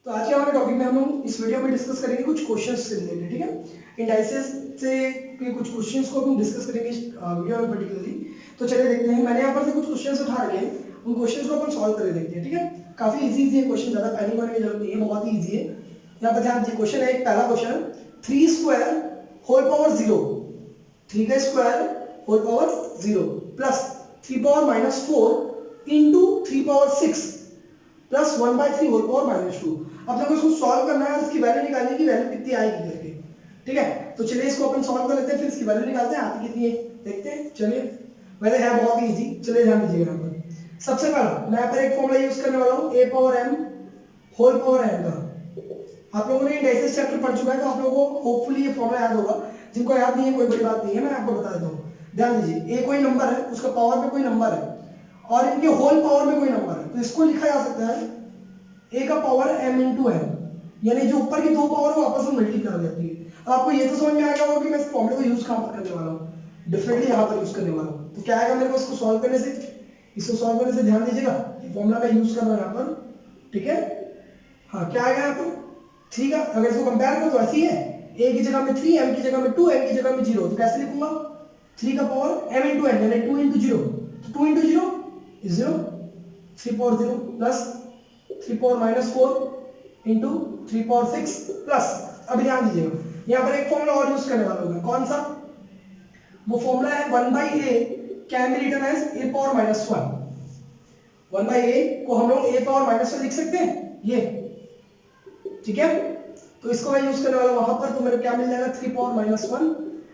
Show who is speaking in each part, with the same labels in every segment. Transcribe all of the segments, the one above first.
Speaker 1: तो आज के हमारे टॉपिक में हम लोग इस वीडियो में डिस्कस करेंगे कुछ क्वेश्चंस से रिलेटेड, ठीक है। इंडाइसेस से के कुछ क्वेश्चंस को हम डिस्कस करेंगे इस वीडियो में पर्टिकुलरली। तो चलिए देखते हैं, मैंने यहाँ पर से कुछ क्वेश्चंस उठा रखे हैं, उन क्वेश्चंस को अपन सॉल्व करके देखते हैं, ठीक है। काफी इजी है क्वेश्चन, ज्यादा पैनिक होने की जरूरत नहीं है, बहुत ही ईजी है। यहाँ पर ध्यान दीजिए, क्वेश्चन है एक, पहला क्वेश्चन 3 स्क्वायर होल पावर 0, 3 का square whole power 0 plus 3 power minus 4 into 3 power 6 plus 1/3 whole power -2। अब देखो इसको सॉल्व करना है, इसकी वैल्यू निकालने की, वैल्यू कितनी आएगी करके, ठीक है। तो चलिए इसको अपन सॉल्व कर लेते हैं, फिर इसकी वैल्यू निकालते हैं, आती कितनी है देखते हैं। चलिए वैसे है बहुत ही इजी, चलिए ध्यान दीजिएगा। यहाँ पर सबसे पहला मैं यहाँ पर एक फॉर्मूला यूज करने वाला हूँ, a power m whole power n का। आप लोगों ने इंडाइसेस चैप्टर पढ़ चुका है, तो आप लोगों को होपफुली ये फॉर्मूला याद होगा। जिनको याद नहीं है कोई बड़ी बात नहीं है, मैं आपको बता देता हूँ। ध्यान दीजिए, a कोई नंबर है, उसका पावर में कोई नंबर है, और इनके होल पावर में कोई नंबर है, तो इसको लिखा जा सकता है a का पावर m इंटू n, यानी जो ऊपर की दो पावर है आपस में मल्टीप्लाई हो जाती है। अब आपको ये तो समझ में आ गया होगा कि मैं इस फॉर्मूले को यूज कहाँ पर करने वाला हूँ, डिफरेंटली यहाँ पर यूज करने वाला हूँ। तो क्या आएगा मेरे को इसको सॉल्व करने से, ध्यान दीजिएगा, फॉर्मूला मैं यूज कर रहा हूँ यहाँ पर, ठीक है। हाँ, क्या आएगा यहाँ पर 3 का, अगर इसको कंपेयर करो तो ऐसी है, a की जगह में 3, m की जगह में 2, n की जगह में 0, तो कैसे लिखूंगा 3 का पावर m इंटू n, यानी 2 इंटू 0, तो 2 into 0 is 0, 3 power 0 plus 3 power minus 4 into 3 power 6 plus, अब ध्यान दीजिएगा यहाँ पर एक फॉर्मूला और यूज करने वाला हूँ, कौन सा, वो फॉर्मूला है 1/a can be written as a power minus 1। 1/a को हम लोग a पावर माइनस 1 लिख सकते हैं, ये ठीक है। तो इसको मैं यूज करने वाला हूँ वहां पर, तो मेरे क्या मिल जाएगा 3 power minus 1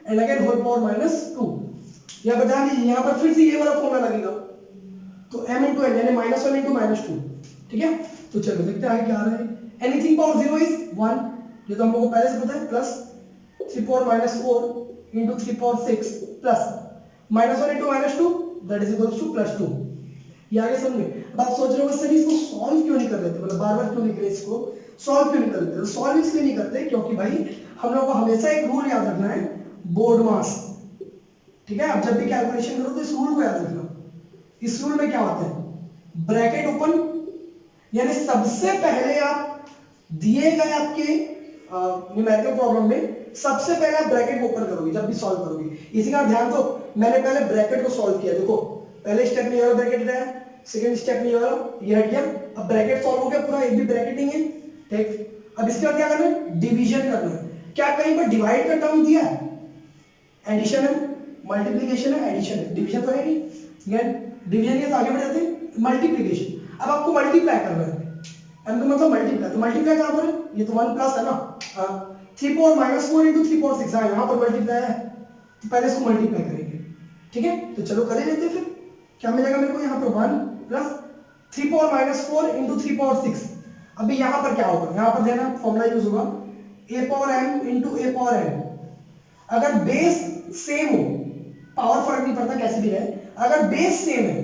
Speaker 1: and again whole power minus 2। यहाँ पर ध्यान दीजिए, यहाँ पर फिर से ये वाला फॉर्मूला लगेगा, तो m इंटू n यानी -1 इंटू -2, ठीक है। तो चलो देखते हैं आगे क्या आ रहा है। एनीथिंग पावर 0 इज 1, ये तो हम लोगों को पहले से पता है, plus 3 power minus 4 into 3 power 6 plus -1 into -2 that is equals to +2। ये आगे समझ में। अब आप सोच रहे हो सर इसको सॉल्व क्यों नहीं कर लेते, मतलब बार बार क्यों नहीं कर रहे, इसको सॉल्व क्यों नहीं कर लेते। सॉल्व इसलिए नहीं करते क्योंकि भाई हम लोग को हमेशा एक रूल याद रखना है, बोर्ड मास, ठीक है। आप जब भी कैलकुलेशन करो तो इस रूल को याद रखना। इस रूल में क्या होता है, ब्रैकेट ओपन, यानी सबसे पहले आप दिए गए आपके न्यूमेरिकल प्रॉब्लम में सबसे पहले आप ब्रैकेट ओपन करोगे जब भी सॉल्व करोगे। इसी का ध्यान दो, मैंने पहले ब्रैकेट को सॉल्व किया, देखो पहले स्टेप में ये वाला ब्रैकेट रहा, सेकंड स्टेप में ये वाला, ये हट गया, अब ब्रैकेट सॉल्व हो गया पूरा, एक भी ब्रैकेट नहीं है, ठीक। अब इसके बाद क्या करना है, डिवीजन करना है। क्या कहीं पर डिवाइड का टर्म दिया है, एडिशन है, मल्टीप्लिकेशन है, एडिशन है, डिवीजन तो है नहीं, डिवीजन के आगे बढ़ जाते हैं मल्टीप्लिकेशन। अब आपको मल्टीप्लाई करना है, m का मतलब मल्टीप्लाई, तो मल्टीप्लाई कहां पर है, ये तो 1 प्लस है ना, 3 पावर माइनस 4 इंटू 3 पावर 6 है, यहाँ पर मल्टीप्लाई है, तो पहले इसको मल्टीप्लाई करेंगे, ठीक है। तो चलो कर ही लेते हैं, फिर क्या मिलेगा मेरे को यहाँ पर 1 plus 3 power minus 4 into 3 power 6। अभी यहाँ पर क्या होगा, यहाँ पर देना फॉर्मूला यूज होगा a power m into a power n। अगर बेस सेम हो, पावर फर्क नहीं पड़ता कैसे भी रहे, अगर बेस सेम है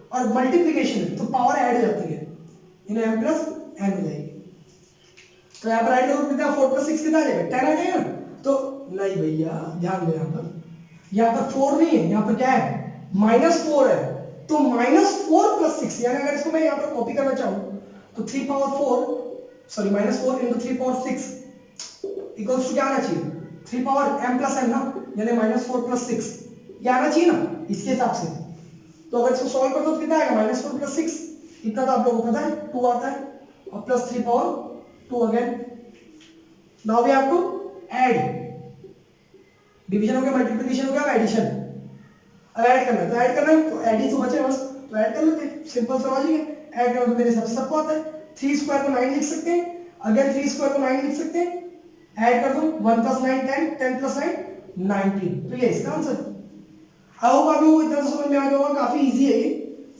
Speaker 1: और मल्टीप्लिकेशन है तो पावर ऐड हो जाती है, यानी m प्लस n हो जाएगी। तो यहाँ पर ऐड करो कितना, 4 प्लस 6 कितना आ जाएगा, 10 आ जाएगा। तो नहीं भैया ध्यान दो, यहाँ पर 4 नहीं है, यहाँ पर क्या है -4 है, तो -4 प्लस 6, यानी अगर इसको मैं यहाँ पर कॉपी करना चाहूँ तो 3 power 4 sorry -4 into 3 power 6 equals to क्या आना चाहिए, 3 पावर m प्लस n ना, यानी -4 प्लस 6, ये आना चाहिए ना इसके हिसाब से। तो अगर इसको सॉल्व कर दो तो कितना आएगा, -4 प्लस 6, इतना तो आप लोगों को पता है 2 आता है, और plus 3 power 2 again. Now we have to add, division हो गया, मल्टीप्लिकेशन हो गया, एडिशन। अब ऐड करना है, तो ऐड करना है, तो ऐड ही तो बचे बस, तो ऐड कर लेते हैं, सिंपल सा लॉजिक है। ऐड करना तो मेरे हिसाब से सबको आता है, 3 स्क्वायर को 9 लिख सकते हैं, अगेन 3 स्क्वायर को 9 लिख सकते हैं, ऐड कर दो 1 प्लस 9 10, 10 प्लस 9 19, तो ये इसका आंसर। आई होप आप लोगों को इतना समझ में आ गया होगा, काफी इजी है ये,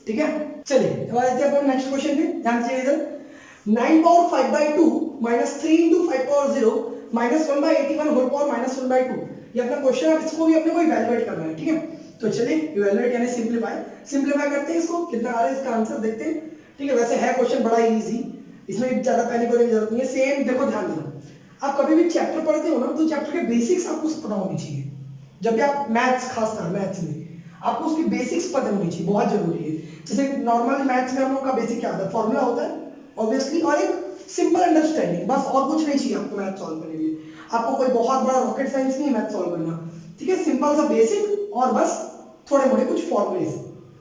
Speaker 1: ठीक है। चलिए अब आते हैं अपन नेक्स्ट क्वेश्चन पे, ध्यान से इधर 9 power 5/2 minus 3 into 5 power 0 minus 1/81 whole power -1/2, ये अपना क्वेश्चन है, इसको भी अपने को इवैल्यूएट करना है, ठीक है। तो चलिए इवैल्यूएट यानी सिंपलीफाई करते हैं इसको, कितना आ रहा है इसका आंसर देखते हैं, ठीक है। वैसे है क्वेश्चन बड़ा इजी, इसमें ज्यादा पैनिक होने की जरूरत नहीं है। सेम देखो, ध्यान देना, आप कभी भी चैप्टर पढ़ते हो ना, तो चैप्टर के बेसिक्स आपको पता होनी चाहिए। जब भी आप मैथ्स, खासकर मैथ्स में आपको उसकी बेसिक्स पता होनी चाहिए, बहुत जरूरी है। जैसे नॉर्मल मैथ्स में हम लोग का बेसिक क्या होता है, फॉर्मूला होता है ऑब्वियसली, और एक सिंपल अंडरस्टैंडिंग, बस और कुछ नहीं चाहिए आपको मैथ सॉल्व करने के लिए। आपको कोई बहुत बड़ा रॉकेट साइंस नहीं मैथ सॉल्व करना, ठीक है, सिंपल सा बेसिक और बस थोड़े मोटे कुछ फॉर्मूलेज,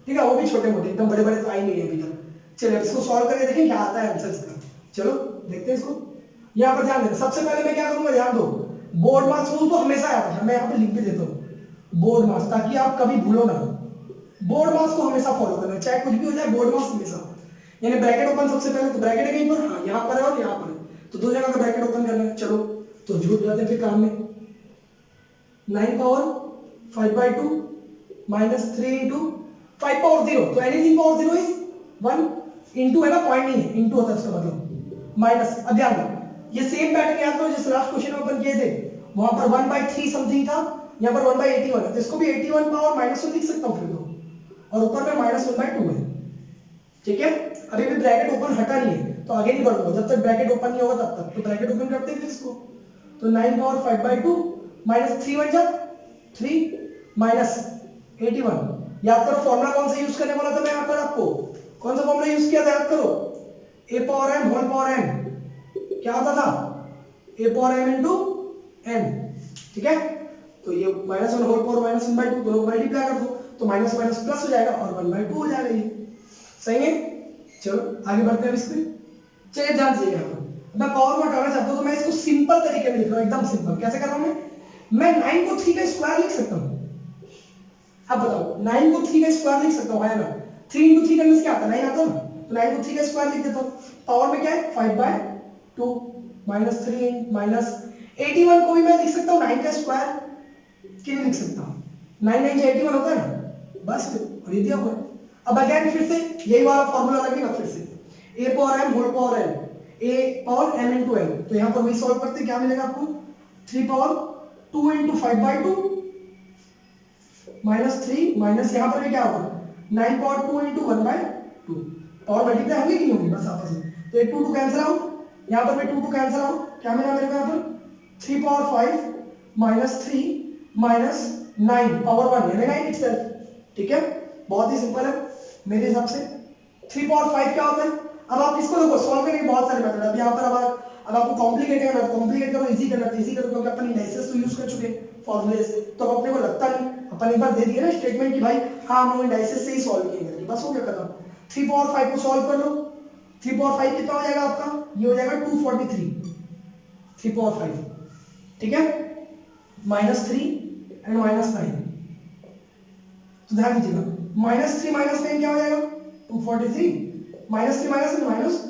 Speaker 1: ठीक है, वो भी छोटे मोटे, एकदम बड़े बड़े तो आए नहीं है अभी तक। चलिए इसको सॉल्व करके देखें क्या आता है आंसर इसका। चलो देखते हैं इसको। यहाँ पर ध्यान देना, सबसे पहले मैं क्या करूंगा, ध्यान दो, बोर्ड मास रूल तो हमेशा याद है, मैं यहाँ पे लिख भी देता हूँ बोर्ड मास, ताकि आप कभी भूलो ना। बोर्ड मास को हमेशा फॉलो करना, चाहे कुछ भी हो जाए, बोर्ड मास हमेशा। यानी ब्रैकेट ओपन सबसे पहले, तो ब्रैकेट है कहीं पर, हाँ यहाँ पर है और यहाँ पर है, तो दो जगह का ब्रैकेट ओपन करना है। चलो तो जुड़ जाते हैं फिर काम में। 9 पावर 5/2 माइनस 3 इंटू 5 पावर 0, तो एनीथिंग पावर 0 इज 1, इंटू है ना, पॉइंट नहीं है, इंटू होता है इसका मतलब, माइनस। अब ध्यान दो, ये सेम पैटर्न याद करो जिस लास्ट क्वेश्चन में अपन किए थे, वहां पर 1/3 समथिंग था, यहाँ पर 1/81 है, तो इसको भी 81 पावर -1 लिख सकता हूँ फिर तो, और ऊपर में -1/2 है, ठीक है। अभी भी ब्रैकेट ओपन हटा नहीं है, तो आगे नहीं बढ़ूंगा जब तक ब्रैकेट ओपन नहीं होगा तब तक, तो ब्रैकेट ओपन करते हैं फिर इसको, तो 9 पावर 5/2 माइनस 3 बन जा 3 माइनस 81। याद करो फॉर्मूला कौन सा यूज करने वाला था मैं यहाँ पर आपको, कौन सा फॉर्मूला यूज किया था, याद करो, a power m whole power n, क्या होता था, a power m into n, ठीक है। तो ये -1 होल पावर -1/2 दोनों को मल्टीप्लाई कर दो, तो माइनस माइनस प्लस हो जाएगा और 1/2 हो जाएगा, ये सही है। चलो आगे बढ़ते हैं इस पे। चलिए ध्यान से यहाँ पर मैं पावर को हटाना चाहता हूँ, तो मैं इसको सिंपल तरीके में लिख रहा हूँ, एकदम सिंपल। कैसे कर रहा हूँ मैं 9 को 3 का स्क्वायर लिख सकता हूँ। अब बताओ 9 को 3 का स्क्वायर लिख सकता हूँ, है ना, 3 इंटू 3 करने से क्या आता है, 9 आता है ना, तो 9 को 3 का स्क्वायर लिख देता हूँ। पावर में क्या है 5/2 माइनस 3 माइनस 81 को भी मैं लिख सकता हूँ 9 का स्क्वायर, क्यों लिख सकता हूँ, 9 9 से 81 होता है ना, बस फिर ये दिया हुआ है। अब अगेन फिर से यही वाला फॉर्मूला लगेगा, फिर से a power m whole power n, a power m into n, तो यहाँ पर वही सॉल्व करते क्या मिलेगा आपको, 3 पावर 2 इंटू 5/2 माइनस 3 माइनस यहाँ पर भी क्या होगा 9 पावर 2 इंटू 1/2, पावर मल्टीप्लाई होगी कि नहीं होगी, बस आपस में, तो 2 2 कैंसिल आउट, यहाँ पर भी 2 2 कैंसिल आउट, क्या मिला मेरे को यहाँ पर 3 पावर 5 माइनस 3 माइनस 9 पावर 1 यानी 9 इटसेल्फ, ठीक है। बहुत ही सिंपल है मेरे हिसाब से। 3 पावर 5 क्या होता है, अब आप इसको देखो सॉल्व करने के बहुत सारे मेथड है। अब यहाँ पर अब आपको कॉम्प्लिकेट करना है, कॉम्प्लिकेट करो, इजी करना है, इजी करो, क्योंकि अपन इंडाइसेस तो यूज कर चुके हैं फॉर्मूले से, तो अब अपने को लगता नहीं, अपन एक बार दे दिए ना स्टेटमेंट कि भाई हाँ हम इंडाइसेस से ही सॉल्व किए, बस हो गया खत्म। 3 पावर 5 को सॉल्व कर लो, 3 पावर 5 कितना हो जाएगा आपका, ये हो जाएगा 243, 3 पावर 5, ठीक है, -3 एंड -9, तो ध्यान दीजिएगा -3 -9 क्या हो जाएगा 243, -3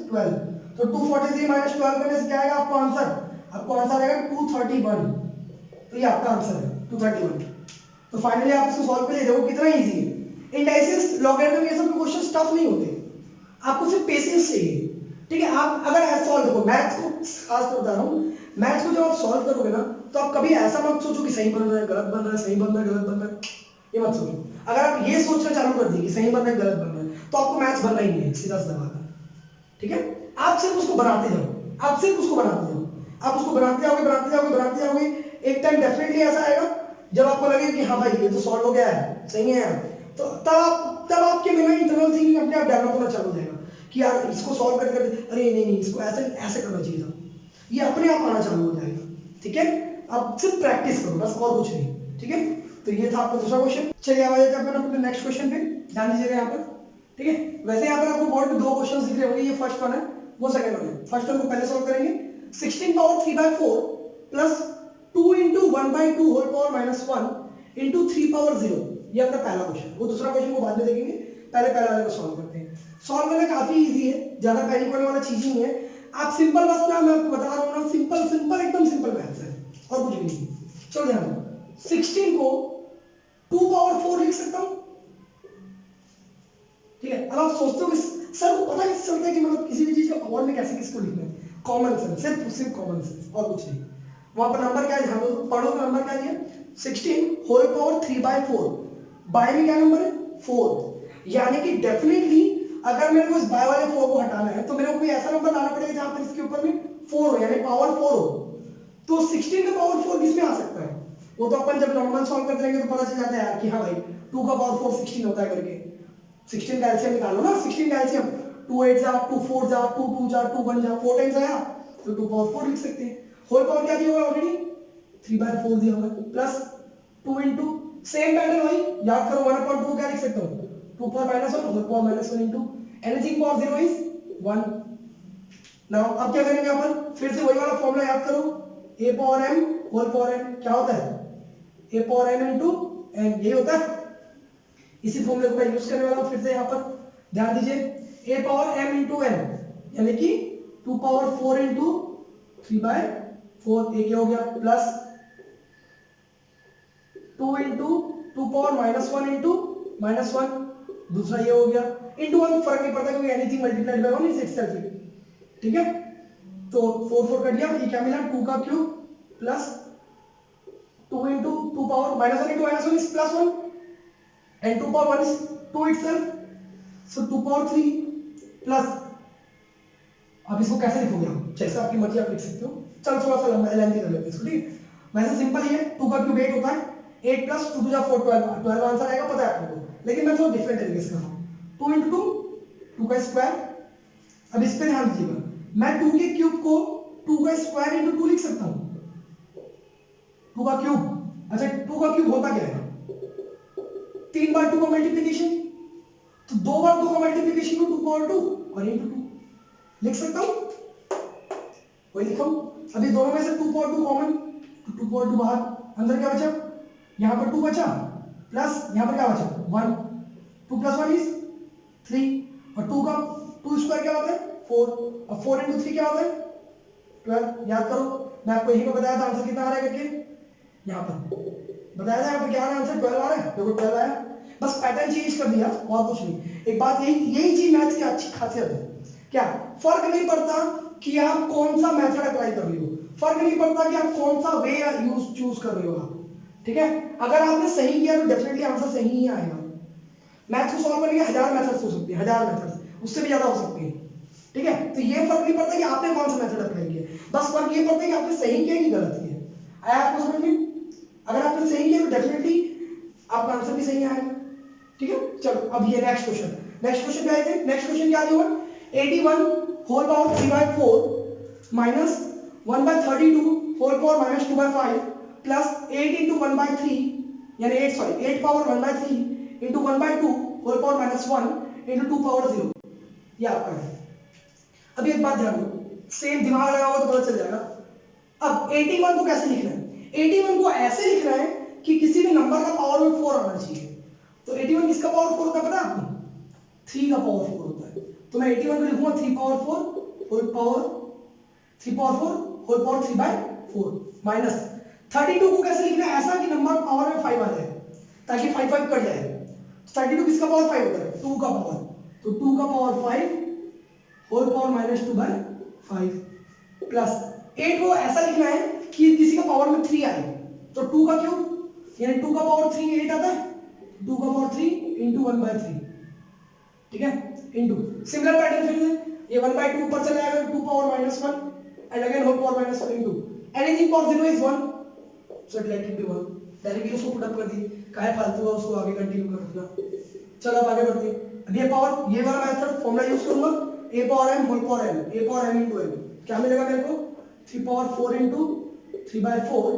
Speaker 1: -12, तो 243 -12 करने से क्या आएगा आपको आंसर, आपको आंसर आएगा 231, तो ये आपका आंसर है 231। तो फाइनली आप इसको सॉल्व करिए, देखो कितना इजी है। इंडाइसेस लॉगरिथम ये सब क्वेश्चन टफ नहीं होते, आपको सिर्फ पेशेंस चाहिए, ठीक है। आप अगर ऐसा सॉल्व करो, मैथ्स को खास कर बता रहा हूँ, मैथ्स को जब आप सॉल्व करोगे ना, तो आप कभी ऐसा मत सोचो कि सही बन रहा है गलत बन रहा है, सही बन रहा है गलत बन रहा है, ये मत सोचो। अगर आप ये सोचना चालू कर दिए कि सही बन रहा है गलत बन रहा है, तो आपको मैथ्स बनना ही नहीं है, सीधा सीधा बात है, ठीक है। आप सिर्फ उसको बनाते जाओ, आप सिर्फ उसको बनाते जाओ, आप उसको बनाते जाओगे बनाते जाओगे बनाते जाओगे, एक टाइम डेफिनेटली ऐसा आएगा जब आपको लगे कि हाँ भाई ये तो सॉल्व हो गया है, सही है यार, तो तब आपके मन में इंटरनल थिंकिंग अपने आप डेवलप होना चालू हो जाएगा कि यार इसको सॉल्व करके अरे नहीं नहीं इसको ऐसे ऐसे करना चाहिए था, ये अपने आप आना चालू हो जाएगा, ठीक है। आप सिर्फ प्रैक्टिस करो बस, और कुछ नहीं, ठीक है। तो ये था आपका दूसरा क्वेश्चन। चलिए आ जाते हैं अपने नेक्स्ट क्वेश्चन पे, ध्यान दीजिएगा यहाँ पर, ठीक है। वैसे यहाँ पर आपको बोर्ड में दो क्वेश्चन दिख रहे होंगे, ये फर्स्ट वन है वो सेकंड वन है। फर्स्ट वन को पहले सॉल्व करेंगे, 16 power 3/4 plus 2 into 1/2 whole power -1 into 3 power 0, ये अपना पहला क्वेश्चन। वो दूसरा क्वेश्चन को बाद में देखेंगे, पहले पहला वाले को सॉल्व करते हैं। सॉल्व करना काफी इजी है, ज्यादा पैनिक होने वाला चीज ही नहीं है। आप सिंपल बस ना, मैं आपको बता रहा हूँ ना, सिंपल सिंपल एकदम सिंपल मैथ्स है और कुछ नहीं। चलो ध्यान दो, 16 को 2 पावर 4 लिख सकता हूँ, ठीक है। अब आप सोचते हो सर को पता कैसे चलता है कि मतलब किसी भी चीज का पावर में कैसे किसको लिखना है, कॉमन सेंस, सिर्फ कॉमन सेंस और कुछ नहीं। वहां पर नंबर क्या है, ध्यान दो, पढ़ो तो नंबर क्या दिया, 16 होल पावर 3/4, बाय में क्या नंबर है 4, यानी कि डेफिनेटली अगर मेरे को इस बाय वाले 4 को हटाना है तो मेरे को कोई ऐसा नंबर लाना पड़ेगा जहां पर इसके ऊपर में 4 हो, यानी पावर 4 हो। तो 16 का पावर 4 किसमें आ सकता है, वो तो अपन जब नॉर्मल सॉल्व करते रहेंगे तो पता चल जाता है यार कि हाँ भाई 2 का पावर 4 16 होता है करके। 16 का एलसीएम निकालो ना, 16 का एलसीएम 2 8 जा 2 4 जा 2 2 जा 2 1 जा 4 टाइम्स आया तो 2 पावर 4 लिख सकते हैं। होल पावर क्या दिया हुआ है ऑलरेडी 3/4 दिया हुआ है प्लस 2 इंटू सेम पैटर्न वही याद करो 1/2 क्या लिख सकता हूँ 2 power -1 whole power -1 into anything power 0 is 1। Now अब क्या करेंगे यहाँ पर फिर से वही वाला फॉर्मूला याद करो a power m whole power n क्या होता है a power m into n यही होता है। इसी फॉर्मूले को मैं यूज करने वाला हूँ फिर से यहाँ पर ध्यान दीजिए a power m into n यानी कि 2 पावर 4 इंटू 3/4 ये क्या हो गया प्लस 2 इंटू 2 पावर -1 इंटू -1 दूसरा ये हो गया इंटू 1 फर्क नहीं पड़ता क्योंकि anything multiplied by 1 is itself ठीक है। तो 4 4 कट गया ये क्या मिला 2 का cube plus 2 into 2 power -1 into -1 is +1 and 2 power 1 is 2 itself so 2 power 3 plus अब इसको कैसे लिखोगे आप जैसे आपकी मर्जी आप लिख सकते हो चल थोड़ा सा लंबा लेंथी कर लेते हैं इसको ठीक वैसे सिंपल ही है 2 का क्यूब 8 होता है 8 प्लस 2 टू 4 12 आंसर आएगा पता है आपको लेकिन मैं थोड़ा डिफरेंट तरीके से कर रहा हूं 2 इंटू 2 का स्क्वायर। अब इस पे ध्यान दीजिएगा मैं 2 के क्यूब को 2 का स्क्वायर इंटू 2 लिख सकता हूं 2 का क्यूब अच्छा 2 का क्यूब होता क्या है 3 बार 2 का मल्टीप्लिकेशन तो 2 बार 2 का मल्टीप्लिकेशन को 2 पावर 2 और इंटू 2 लिख सकता हूं वही लिखा हूं। अभी दोनों में से 2 पावर 2 कॉमन तो 2 पावर 2 बाहर अंदर क्या बचा यहां पर 2 बचा प्लस यहां पर क्या बचा 1 2 प्लस 1 इज 3 और 2 का 2 स्क्वायर क्या होता है 4 और 4 इंटू 3 क्या होता है 12 याद करो मैं आपको यहीं पर बताया था आंसर कितना आ रहा है करके यहां पर बताया था यहाँ पर क्या आ रहा है आंसर 12 आ रहा है देखो 12 आया बस पैटर्न चेंज कर दिया और कुछ नहीं। एक बात यही चीज मैथ्स की अच्छी खासियत है क्या फर्क नहीं पड़ता कि आप कौन सा मेथड अप्लाई कर रहे हो फर्क नहीं पड़ता कि आप कौन सा वे यूज चूज कर रहे हो आप ठीक है। अगर आपने सही किया तो डेफिनेटली आंसर सही ही आएगा। मैथ्स को सॉल्व करने के 1000 मेथड्स हो सकते हैं 1000 मेथड्स उससे भी ज्यादा हो सकते हैं ठीक है। तो ये फर्क नहीं पड़ता कि आपने कौन सा मेथड अप्लाई किया बस फर्क ये पड़ता है कि आपने सही किया कि गलत किया। आया आपको समझ में अगर आपने सही किया तो डेफिनेटली आपका आंसर भी सही आएगा ठीक है। चलो अब ये नेक्स्ट क्वेश्चन क्या है नेक्स्ट क्वेश्चन क्या होगा 81 whole power 3/4 minus 1/32 whole power -2/5 plus 8 into 1/3 यानी 8 power 1/3 into 1/2 whole power -1 into 2 power 0 ये आपका है। अब एक बात ध्यान दो सेम दिमाग लगाओ तो पता चल जाएगा। अब 81 को कैसे लिखना है 81 को ऐसे लिखना है कि किसी भी नंबर का पावर में 4 आना चाहिए। तो 81 किसका पावर 4 होता है पता है आपको 3 का पावर 4 होता है। तो मैं 81 को लिखूंगा 3 पावर 4 होल पावर 3/4 माइनस 32 को कैसे लिखना है ऐसा कि नंबर पावर में 5 आ जाए ताकि 5 5 कट जाए। 32 किसका पावर 5 होता है 2 का पावर तो 2 का पावर 5 होल पावर -2/5 प्लस 8 को ऐसा लिखना है कि किसी का पावर में 3 आए तो 2 का क्यूब यानी 2 का पावर 3 8 आता है 2 का पावर 3 इंटू 1/3 ठीक है इंटू सिमिलर पैटर्न फिर से ये 1/2 ऊपर चला जाएगा 2 power -1 and again whole power -1 into anything power 0 is 1 so let it be 1 directly उसको पुट अप कर दी काहे फालतू है उसको आगे कंटिन्यू कर रखना। चलो अब आगे बढ़ते हैं। अब ये पावर ये वाला मेथड फॉर्मूला यूज करूंगा a power m whole power n a power m into n क्या मिलेगा मेरे को 3 पावर 4 इंटू 3/4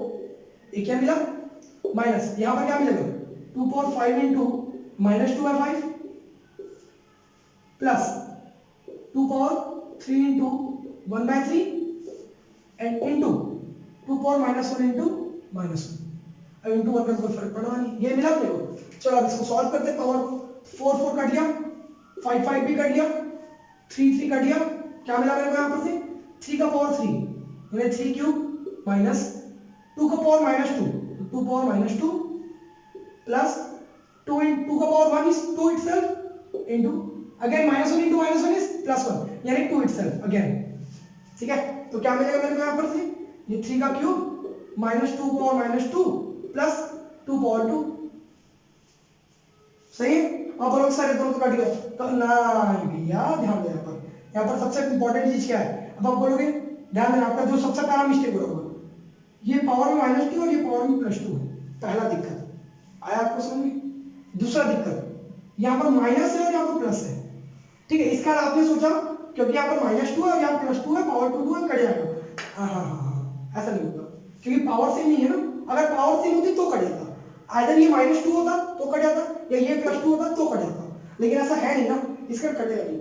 Speaker 1: ये क्या मिला माइनस यहां पर क्या मिलेगा 2 power 5 into -2/5 plus 2 power 3 into 1/3 and into 2 power -1 into -1 अब इंटू 1 का कोई फर्क पड़ा नहीं ये मिला मेरे को। चलो अब इसको सॉल्व करते हैं पावर 4 4 कट गया 5 5 भी कट गया 3 3 कट गया क्या मिला मेरे को यहाँ पर से 3 का पावर 3 यानी 3 क्यूब माइनस 2 का पावर -2 2 पावर -2 प्लस 2 का power 1 is 2 itself into again -1 into -1 is +1 यानी 2 itself again ठीक है। तो क्या मिलेगा मेरे को यहाँ पर से ये 3 का क्यूब -2 पावर -2 प्लस 2 पावर 2 सही है। अब लोग सारे दोनों तो कट गए तो नहीं भैया ध्यान दे यहाँ पर सबसे इंपॉर्टेंट चीज क्या है। अब आप बोलोगे ध्यान देना आपका जो सबसे पहला मिस्टेक होगा ये पावर में -2 और ये पावर में +2 है पहला दिक्कत आया आपको समझ में। दूसरा दिक्कत यहाँ पर माइनस है और यहाँ पर प्लस है ठीक है, इसका आपने सोचा क्योंकि यहाँ पर -2 है और यहाँ +2 है, पावर 2 है, कट जाएगा। हाँ, ऐसा नहीं होगा क्योंकि पावर सेम नहीं है ना। अगर पावर सेम होती तो कट जाता, आइदर ये -2 होता तो कट जाता या ये +2 होता तो कट जाता, लेकिन ऐसा है नहीं ना, इसका कटेगा नहीं।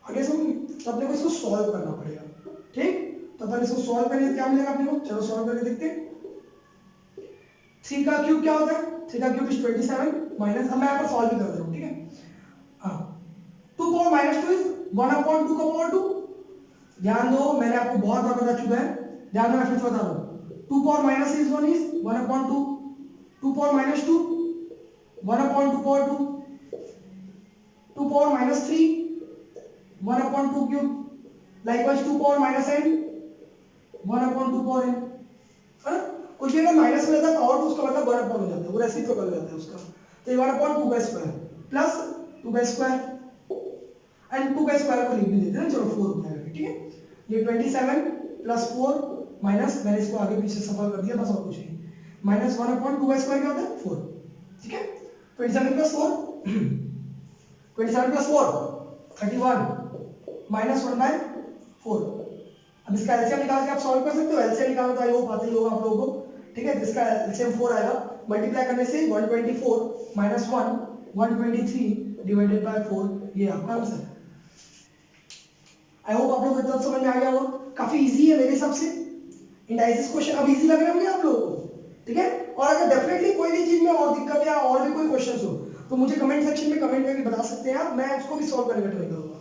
Speaker 1: आगे सुन, तो अपने को इसको सॉल्व करना पड़ेगा। ठीक, तो अपन इसको सॉल्व करेंगे, क्या मिलेगा अपने को, चलो सॉल्व करके देखते हैं। 3 का क्यूब क्या होता है, 3 का क्यूब इज 27 माइनस, अब मैं यहाँ पर सॉल्व भी कर दे रहा हूँ, ठीक है। हाँ, 2 पावर -2 इज 1/2 का पावर 2। ध्यान दो, मैंने आपको बहुत बार बता चुका है, ध्यान में फिर से बता दो। 2 power -1 is 1/2, 2 power -2 1/2 power 2, 2 power -3 1/2 cube, likewise 2 power -n 1/2 power n। कुछ भी अगर माइनस में रहता है पावर 2 उसका मतलब 1/2 हो जाता है, वो ऐसे ही तो कर जाता है उसका। तो ये 1/2 का स्क्वायर प्लस 2 का स्क्वायर एंड 2 का स्क्वायर को लिख भी देते हैं, चलो 4 हो जाएगा, ठीक है। ये 27 प्लस 4 माइनस, मैंने इसको आगे पीछे सफल कर दिया बस, और कुछ नहीं। माइनस 1/2 का स्क्वायर क्या होता है 4, ठीक है। 27 प्लस 4 27 प्लस 4 31 माइनस 1/4। अब इसका एलसीएम निकाल के आप सॉल्व कर सकते हो, एलसीएम निकालना तो आई होप आता ही होगा आप लोगों को, ठीक है। जिसका एलसीएम 4 आएगा, मल्टीप्लाई करने से 124 माइनस 1 123 डिवाइडेड बाय 4, ये आपका आंसर है। आई होप आप लोगों को इतना समझ में आ गया होगा, काफी इजी है मेरे हिसाब से। इंडाइसिस क्वेश्चन अब इजी लग रहे होंगे आप लोगों को, ठीक है। और अगर डेफिनेटली कोई भी चीज में और दिक्कत या और भी कोई क्वेश्चन हो तो मुझे कमेंट सेक्शन में कमेंट करके बता सकते हैं आप, मैं उसको भी सॉल्व करने का ट्राई करूंगा,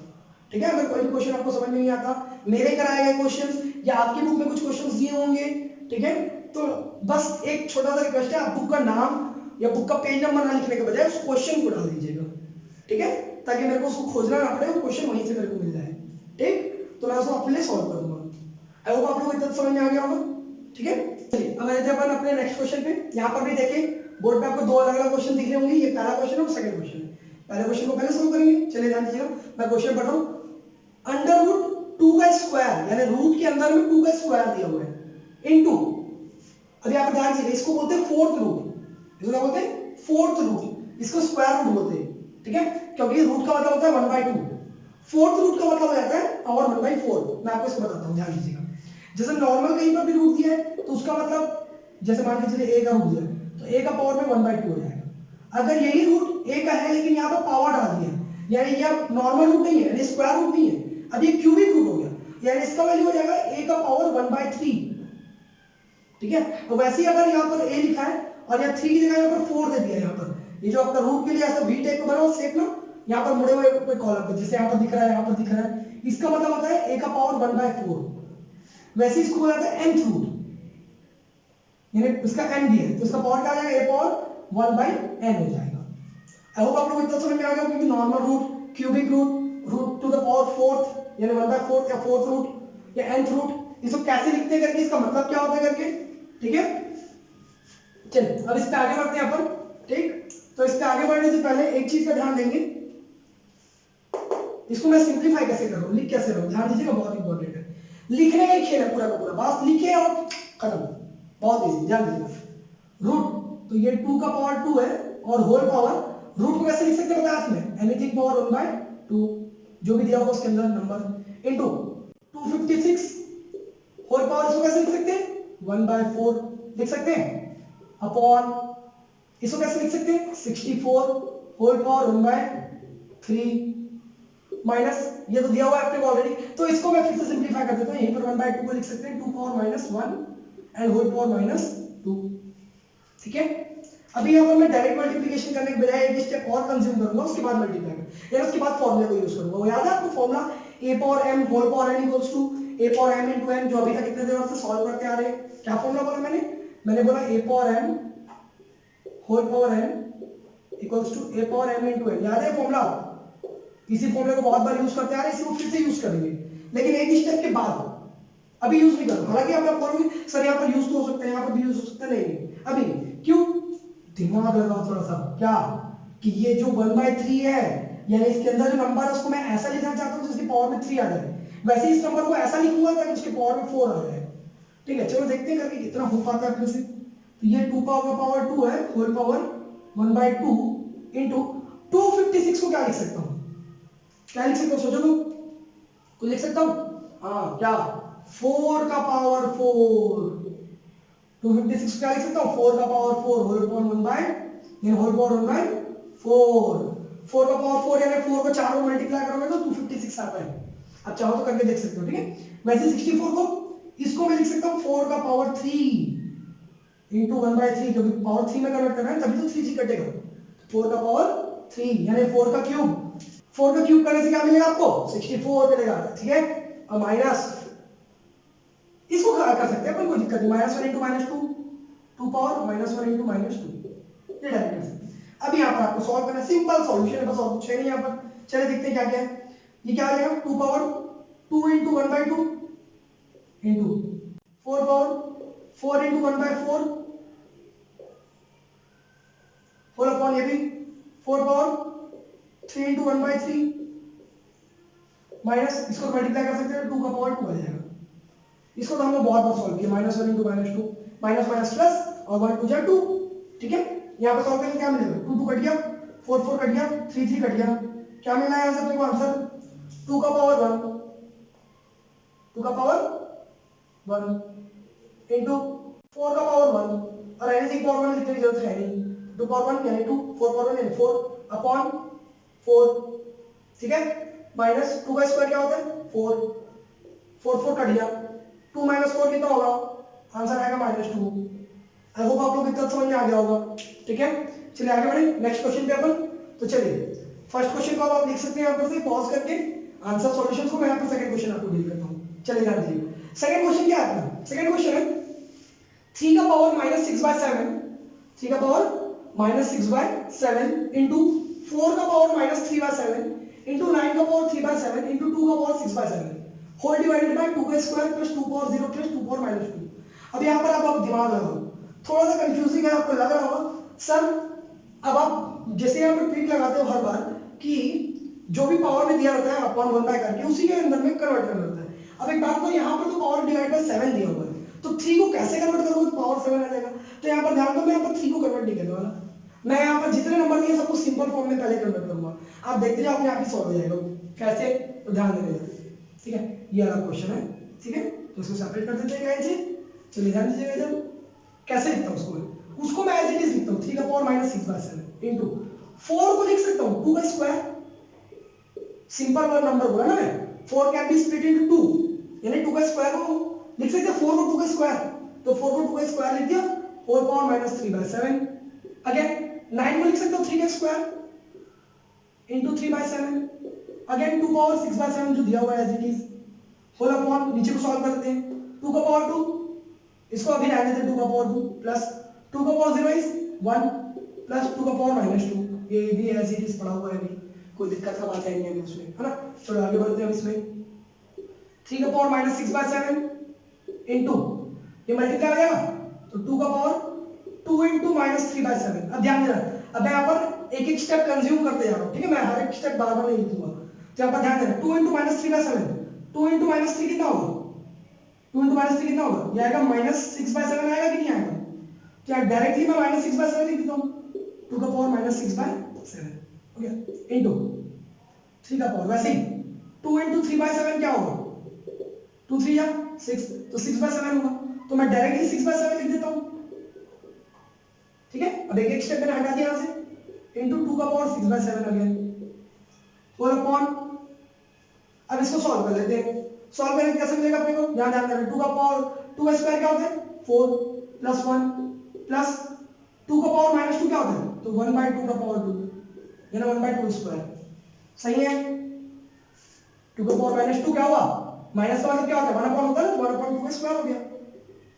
Speaker 1: ठीक है। अगर कोई भी क्वेश्चन आपको समझ में नहीं आता, मेरे कराए गए क्वेश्चंस या आपकी बुक में कुछ क्वेश्चंस दिए होंगे, ठीक है, तो बस एक छोटा सा रिक्वेस्ट है, आप बुक का नाम या बुक का पेज नंबर ना लिखने के बजाय उस क्वेश्चन को डाल दीजिएगा, ठीक है, ताकि मेरे को उसको खोजना ना पड़े, वो क्वेश्चन वहीं से मेरे को मिल जाए, ठीक। तो मैं उसको अपने लिए सॉल्व करूंगा। आई होप आप लोगों को इतना समझ में आ गया होगा, ठीक है। चलिए अब आते हैं अपन अपने नेक्स्ट क्वेश्चन पे। यहाँ पर भी देखिए बोर्ड पे आपको दो अलग अलग क्वेश्चन दिख रहे होंगे, ये पहला क्वेश्चन और सेकंड क्वेश्चन है। पहले क्वेश्चन को पहले सॉल्व करेंगे, चलिए ध्यान दीजिएगा, मैं क्वेश्चन पढ़ रहा हूँ। अंडर रूट 2 का स्क्वायर, यानी रूट के अंदर में 2 का स्क्वायर दिया हुआ है, इनटू, अभी आप ध्यान दीजिए, इसको बोलते हैं फोर्थ रूट, इसको क्या बोलते हैं फोर्थ रूट, इसको स्क्वायर रूट बोलते हैं, ठीक है, क्योंकि रूट का मतलब होता है 1/2, फोर्थ रूट का मतलब हो जाता है पावर 1/4। मैं आपको इसको बताता हूँ, ध्यान दीजिएगा। जैसे नॉर्मल कहीं पर भी रूट दिया है तो उसका मतलब, जैसे मान लीजिए a का रूट दिया है तो a का पावर में 1/2 हो जाएगा। अगर यही रूट a का है लेकिन यहाँ पर पावर डाल दिया, यानी ये नॉर्मल रूट नहीं है, यानी स्क्वायर रूट नहीं है, अब ये क्यूबिक रूट हो गया, यानी इसका वैल्यू हो जाएगा a का पावर 1/3, ठीक है। तो वैसे ही अगर यहाँ पर a लिखा है और यहाँ 3 की जगह यहाँ पर 4 दे दिया, यहाँ पर ये जो आपका रूट के लिए ऐसा v टाइप का बना हुआ शेप ना, यहाँ पर मुड़े हुए कॉलम पे, जैसे यहाँ पर दिख रहा है, यहाँ पर दिख रहा है, इसका मतलब होता है a का पावर 1/4। वैसे इसको बोला जाता है nth रूट, यानी इसका n भी है तो इसका पावर क्या आ जाएगा, a पावर 1/n हो जाएगा। आई होप आप लोगों को इतना समझ में आ गया, क्योंकि normal root, cubic root, root to the power fourth यानी 1/4 या फोर्थ रूट या nth रूट, इसको कैसे लिखते हैं करके, इसका मतलब क्या होता है करके, ठीक है। चलिए अब इस पे आगे बढ़ते हैं अपन, ठीक। तो इस पे आगे बढ़ने से पहले एक चीज का ध्यान देंगे, इसको मैं सिंप्लीफाई कैसे कर रहा हूं, लिख कैसे रहा हूं, ध्यान दीजिएगा, बहुत इंपॉर्टेंट है। लिखने का ही खेल है पूरा का पूरा, बस लिखे और खत्म, बहुत इजी, ध्यान दीजिएगा। रूट, तो ये 2 का पावर 2 है और होल पावर, रूट को कैसे लिख सकते हैं बताया इसमें, एनीथिंग पावर 1/2 जो भी दिया होगा उसके अंदर नंबर, इनटू 256 होल पावर, इसको कैसे लिख सकते हैं 1/4 लिख सकते हैं, अपॉन इसको कैसे लिख सकते हैं 64 होल पावर 1/3 माइनस, ये तो दिया हुआ है आपने ऑलरेडी, तो इसको मैं फिर से सिंपलीफाई कर देता हूं, यहीं पर 1/2 को लिख सकते हैं 2 पावर -1 एंड होल पावर -2, ठीक है। अभी यहाँ पर मैं डायरेक्ट मल्टीप्लिकेशन करने के बजाय एक स्टेप और कंज्यूम करूंगा, उसके बाद मल्टीप्लाई करूंगा, यानी उसके बाद फॉर्मूले को यूज करूंगा। वो याद है आपको formula a power m whole power n equals to a power m into n, जो अभी तक कितने देर से सॉल्व करते आ रहे हैं। क्या फॉर्मूला बोला मैंने बोला a power m whole power n equals to a power m into n, याद है फॉर्मूला, इसी फॉर्मूले को बहुत बार यूज करते आ रहे हैं, इसी को फिर से यूज करेंगे, लेकिन एक स्टेप के बाद, अभी यूज नहीं करो। हालांकि आप बोलोगे सर यहाँ पर यूज तो हो सकता है, यहाँ पर भी यूज हो सकता है, नहीं अभी क्यों, दिमाग लगाओ थोड़ा सा, क्या कि ये जो 1/3 है, यानी इसके अंदर जो नंबर है उसको मैं ऐसा लिखना चाहता हूँ जिसकी पावर में 3 आ जाए, वैसे इस नंबर को ऐसा लिखूंगा ताकि उसके पावर में 4 आ जाए, ठीक है। चलो देखते हैं करके कितना हो पाता है अपने से। तो ये 2 का पावर 2 है होल पावर 1/2 इनटू 256 को क्या लिख सकता हूँ, क्या लिख सकता हूँ, सोचो तुम, कुछ लिख सकता हूँ? हाँ क्या, 4 का पावर 4, 256 क्या लिख सकता हूँ, 4 का पावर 4 होल पावर 1 बाय, ये होल पावर 1 बाय 4, 4 का पावर 4 यानी 4 को 4 में मल्टीप्लाई करोगे तो 256 आता है। अब चाहो तो करके देख सकते हो, ठीक है। वैसे 64 को, इसको मैं लिख सकता हूँ 4 का पावर 3 इंटू 1/3, क्योंकि पावर 3 में कन्वर्ट करना है तभी तो 3 कटेगा। 4 का पावर 3 यानी 4 का क्यूब, 4 का क्यूब करने से क्या मिलेगा आपको, 64 मिलेगा, ठीक है। अब माइनस, इसको कर सकते हैं अपन, कोई दिक्कत नहीं, -1 इंटू -2, 2 पावर -1 इंटू -2, ये डायरेक्ट कर सकते हैं। अब यहाँ पर आपको सॉल्व करना, सिंपल सॉल्यूशन है, बस और कुछ है नहीं यहाँ पर। चलिए देखते हैं क्या क्या है। ये क्या आ जाएगा, 2 power 2 into 1/2 into 4 power 4 into 1/4 whole upon ये भी 4 पावर 3 इंटू 1/3 माइनस, इसको मल्टीप्लाई कर सकते हैं 2 का पावर 2 आ जाएगा। इसको तो हमने बहुत बार सॉल्व किया, -1 इंटू -2, माइनस माइनस प्लस और 1 2 2, ठीक है। यहाँ पर सॉल्व करेंगे क्या मिलेगा, 2 2 कट गया, 4 4 कट गया, 3 3 कट गया, क्या मिलना है यहाँ से अपने को आंसर, 2 का पावर 1, 2 का पावर 1 इंटू 4 का पावर 1, और एनीथिंग पावर 1 लिखने की जरूरत है नहीं, 2 पावर 1 यानी 2, 4 पावर 1 यानी 4 अपॉन 4, ठीक है। माइनस 2 का स्क्वायर क्या होता है 4, 4 4 कट गया, 2 माइनस 4 कितना होगा, आंसर आएगा -2। आई होप आप लोग इतना समझ में आ गया होगा, ठीक है। चलिए आगे बढ़े नेक्स्ट क्वेश्चन पे अपन। तो चलिए फर्स्ट क्वेश्चन को आप लिख सकते हैं यहाँ पर से पॉज करके, आंसर सॉल्यूशंस को मैं यहाँ पर सेकंड क्वेश्चन आपको डील करता हूँ। चलिए ध्यान दीजिए, सेकंड क्वेश्चन क्या है अपना, सेकंड क्वेश्चन है 3 का पावर -6/7, 3 का पावर -6/7 इंटू 4 का पावर -3/7 इंटू 9 का पावर 3/7 इंटू 2 का पावर 6/7 होल डिवाइडेड बाय 2 का square plus 2 power 0 plus 2 power -2। अब यहाँ पर आप दिमाग लगाओ, थोड़ा सा कंफ्यूजिंग है, आपको लग रहा होगा सर, अब आप जैसे यहाँ पर ट्रिक लगाते हो हर बार कि जो भी पावर में दिया रहता है अपॉन 1 बाय करके उसी के अंदर में कन्वर्ट करना होता है। अब एक बात तो यहाँ पर तो पावर डिवाइड बाय 7 दिया हुआ है, तो 3 को कैसे कन्वर्ट करोगे तो पावर 7 आ जाएगा। तो यहाँ पर ध्यान दो, मैं यहाँ पर 3 को कन्वर्ट नहीं करने वाला, मैं यहाँ पर जितने नंबर दिए सबको सिंपल फॉर्म में पहले कन्वर्ट करूंगा, आप देखते जाओ अपने आप ही सॉल्व हो जाएगा। कैसे, तो ध्यान देना, ठीक है। ये वाला क्वेश्चन है, ठीक है, तो इसको सेपरेट कर देते हैं ऐसे। चलिए ध्यान दीजिएगा इधर, कैसे लिखता हूँ उसको मैं एज इट इज लिखता हूँ 3 का पावर -6/7 इंटू 4 को लिख सकता हूँ 2 का स्क्वायर, सिंपल वाला नंबर बोला ना मैं, 4 कैन बी स्प्लिट इनटू 2 यानी 2 का स्क्वायर को लिख सकते हैं 4 को 2 का स्क्वायर, तो 4 को 2 का स्क्वायर लिख दिया 4 पावर -3/7। अगेन 9 को लिख सकते हो 3 का स्क्वायर इंटू 3/7, अगेन 2 पावर 6/7 जो दिया हुआ है as it is whole upon, नीचे को सॉल्व करते हैं 2 का पावर 2, इसको अभी रहने देते 2 का पावर 2 प्लस 2 का पावर 0 इज 1 प्लस 2 का पावर -2, ये भी एज इट इज पड़ा हुआ है, अभी कोई दिक्कत का बात है नहीं है उसमें, है ना। चलो आगे बढ़ते हैं इसमें, 3 का पावर -6/7 इंटू ये मल्टीप्लाई हो जाएगा तो 2 का पावर 2 इंटू -3/7। अब ध्यान देना, अब मैं यहाँ पर एक एक स्टेप कंज्यूम करते जा रहा हूँ, ठीक है, मैं हर एक स्टेप बार बार नहीं लिखूंगा, तो यहाँ पर ध्यान देना 2 इंटू -3/7, 2 इंटू -3 कितना होगा, 2 इंटू -3 कितना होगा, ये आएगा -6/7 आएगा कि नहीं आएगा, तो यहाँ डायरेक्टली मैं -6/7 लिख देता हूँ, 2 का पावर -6/7 हो गया इंटू 3 का पावर, वैसे ही 2 इंटू 3/7 क्या होगा, 2 3 या 6, तो 6/7 होगा, तो मैं डायरेक्टली 6/7 लिख देता हूँ, ठीक है। अब एक एक स्टेप मैंने हटा दिया यहाँ से, इंटू 2 का पावर 6/7 अगेन होल अपॉन, अब इसको सॉल्व कर लेते हैं, सॉल्व करेंगे कैसे मिलेगा अपने को, ध्यान देना 2 का पावर 2 का स्क्वायर क्या होता है 4 प्लस 1 प्लस 2 का पावर -2 क्या होता है, तो 1/2 का पावर 2 यानी 1/2 स्क्वायर, सही है। 2 का पावर -2 क्या हुआ, माइनस का मतलब क्या होता है 1 अपॉन होता है, 1/2 का स्क्वायर हो गया।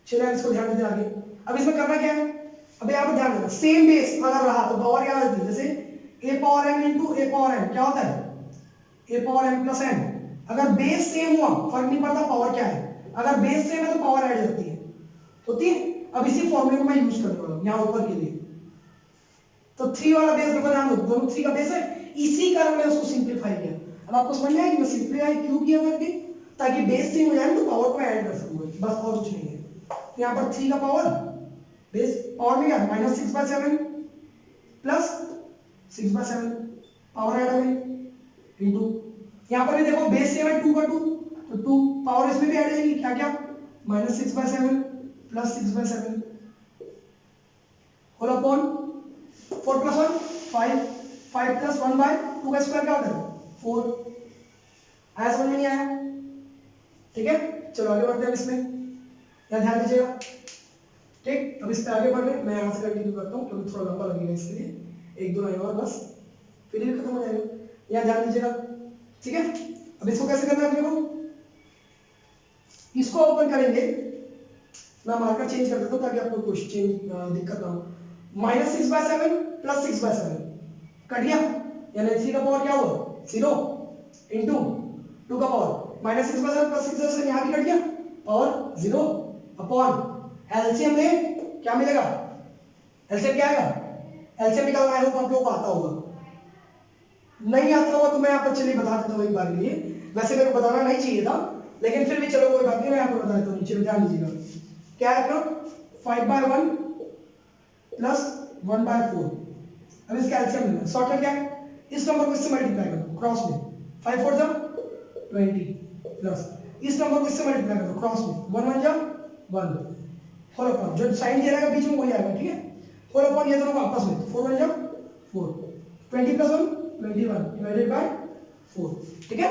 Speaker 1: चलिए इसको ध्यान देते आगे, अब इसमें करना क्या है, अब यहाँ पर ध्यान देना, सेम बेस अगर रहा तो पावर क्या होती है, जैसे a power m into a power n क्या होता है a power m plus n, अगर बेस सेम हुआ फर्क नहीं पड़ता पावर क्या है, अगर बेस सेम है तो पावर ऐड होती है। अब इसी फॉर्मूले को मैं यूज करने वाला हूँ यहाँ ऊपर के लिए, तो 3 वाला बेस देखो ध्यान दो, दोनों 3 का बेस है, इसी कारण मैंने उसको सिंपलीफाई किया। अब आपको समझ में आया कि मैं सिंपलीफाई क्यों किया करके, ताकि बेस सेम हो जाए तो पावर को मैं ऐड कर सकूंगा, बस और कुछ नहीं है। तो यहाँ पर 3 का पावर बेस पावर में क्या -6/7 प्लस 6/7 पावर ऐड हो गई इंटू यहाँ पर भी देखो बेस सेम है 2 का 2, तो 2 पावर इसमें भी ऐड हो जाएगी, क्या क्या -6/7 plus 6/7 whole upon 4 plus 1 5, 5 plus 1/2 का स्क्वायर क्या होता है 4। आया समझ में नहीं आया? ठीक है, चलो आगे बढ़ते हैं इसमें, यहाँ ध्यान दीजिएगा। ठीक, अब इस पे आगे बढ़ रहे हैं, मैं यहाँ से कंटिन्यू करता हूँ क्योंकि थोड़ा लंबा लगेगा, इसके लिए 1-2 लाइन और बस, फिर ये खत्म हो जाएगा। यहाँ ध्यान दीजिएगा, ठीक है। अब इसको कैसे करना है अपने को, इसको ओपन करेंगे, मैं मार्कर चेंज कर देता हूँ ताकि आपको क्वेश्चन दिक्कत ना हो। -6/7 प्लस 6/7 कट गया, यानी 3 का पावर क्या हुआ 0 इंटू 2 का पावर -6/7 प्लस 6/7 यहाँ भी कट गया, पावर 0 अपॉन एलसीएम में क्या मिलेगा, एलसीएम क्या आएगा, एलसीएम निकालना है, आप लोगों को आता होगा, नहीं आता होगा तो मैं यहाँ पर चलिए बता देता हूँ एक बार के लिए, वैसे मेरे को बताना नहीं चाहिए था लेकिन फिर भी चलो कोई बात नहीं, मैं आपको बता देता हूँ। नीचे ध्यान दीजिएगा, क्या है अपना 5/1 प्लस 1/4। अब इसका एलसीएम लेना, शॉर्टकट क्या है, इस नंबर को इससे मल्टीप्लाई करो क्रॉस में, 5 4 जा 20 प्लस इस नंबर को इससे मल्टीप्लाई करो क्रॉस में, 1 1 जा 1 होल अपॉन जो साइन दे रहेगा बीच में वही आएगा, ठीक है, होल अपॉन ये दोनों को आपस में 4 1 जा 4, 20 प्लस 1 21 डिवाइडेड बाय 4, ठीक है।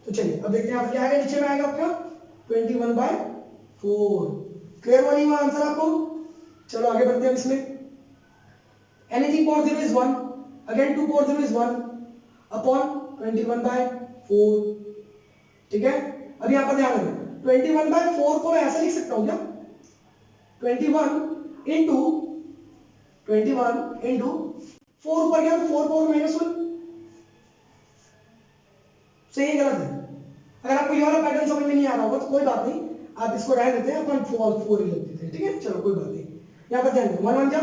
Speaker 1: तो चलिए अब देखते हैं आप क्या आएगा, नीचे में आएगा आपका 21/4। क्लियर हुआ नहीं हुआ आंसर आपको? चलो आगे बढ़ते हैं इसमें, anything power 0 is 1, again 2 power 0 is 1 upon 21/4, ठीक है। अब यहाँ पर ध्यान देना, 21/4 को मैं ऐसा लिख सकता हूँ क्या, 21 इंटू 4 ऊपर गया तो 4 पावर -1, सही है गलत है? अगर आपको ये वाला पैटर्न समझ में नहीं आ रहा होगा तो कोई बात नहीं, आप इसको रहने देते हैं, अपन 4 ही लिख देते हैं, ठीक है, चलो कोई बात नहीं। यहाँ पर ध्यान दें 1 1 जा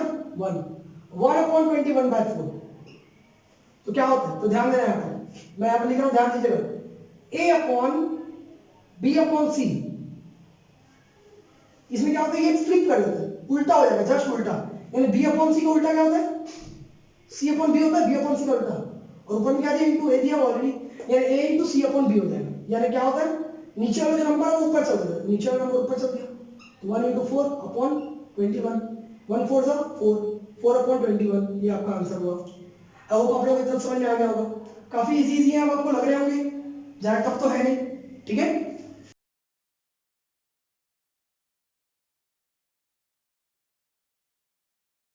Speaker 1: 1 अपॉन 21/4, तो क्या होता है, तो ध्यान देना यहाँ पर, मैं यहाँ पर लिख रहा हूँ, ध्यान दीजिएगा, a upon b upon c, इसमें क्या होता है, ये फ्लिप कर देता है, उल्टा हो जाएगा, जस्ट उल्टा, यानी b अपॉन c का उल्टा क्या होता है, c अपॉन b होता है, b अपॉन c का उल्टा, और ऊपर में क्या दिया इनटू a दिया ऑलरेडी, यानी a into c upon b हो जाएगा, यानी क्या होता है, नीचे वाला जो नंबर है वो ऊपर चल जाता है, नीचे वाला नंबर ऊपर चल गया, तो 1 इंटू 4 अपॉन 21, 1 4 जा 4 अपॉन 21, ये आपका आंसर हुआ। अब आप लोग एकदम समझ में आ गया होगा, काफी इजी है, अब आपको लग रहे होंगे, ज़्यादा टफ तो है नहीं, ठीक है।